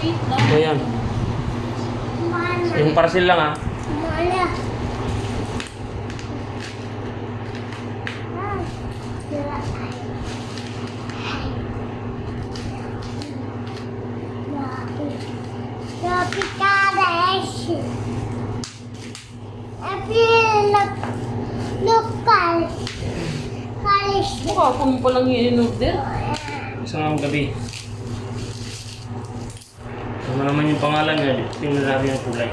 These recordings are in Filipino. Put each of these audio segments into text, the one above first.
Maliit lang. Ayan. Yung parcel lang ah. Mukha ako mo palang i-order. Isang gabi. Ano naman yung pangalan niya? Tingnan natin yung kulay.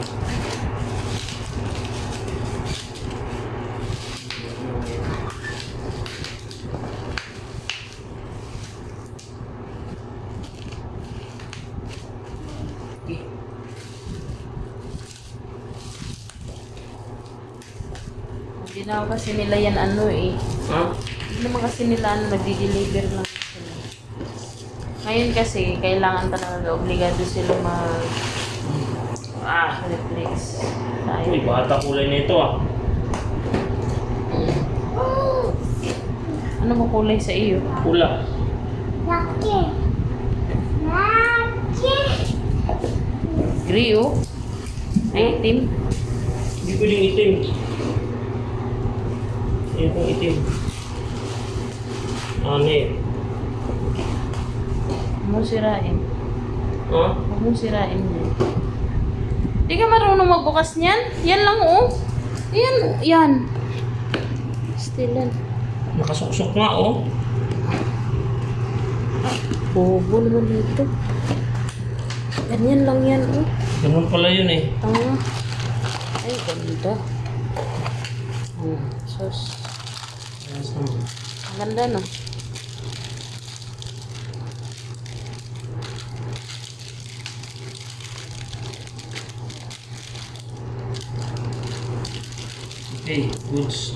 Hindi na kasi nila yan ano eh. Ha? Hindi naman kasi nila ano, nagdi-deliver lang sila. Ngayon kasi, kailangan talaga obligado sila Netflix. Uy, bata kulay na ito ah. Ano mo kulay sa iyo? Pula. Gray oh. Ay, itim. Hindi pwedeng itim. Ayan kung itim. Ano eh? Huwag mo sirain. Ha? Huwag mo sirain mo. Di ka marunong magbukas niyan? Yan lang oh. Yan. Still yan. Nakasuksok nga oh. Bobo naman dito. Ganyan lang yan oh. Ganun pala yun eh. Tanga. Ay, ganda. Sus. Yes, naman. Ang ganda no? Okay, goods.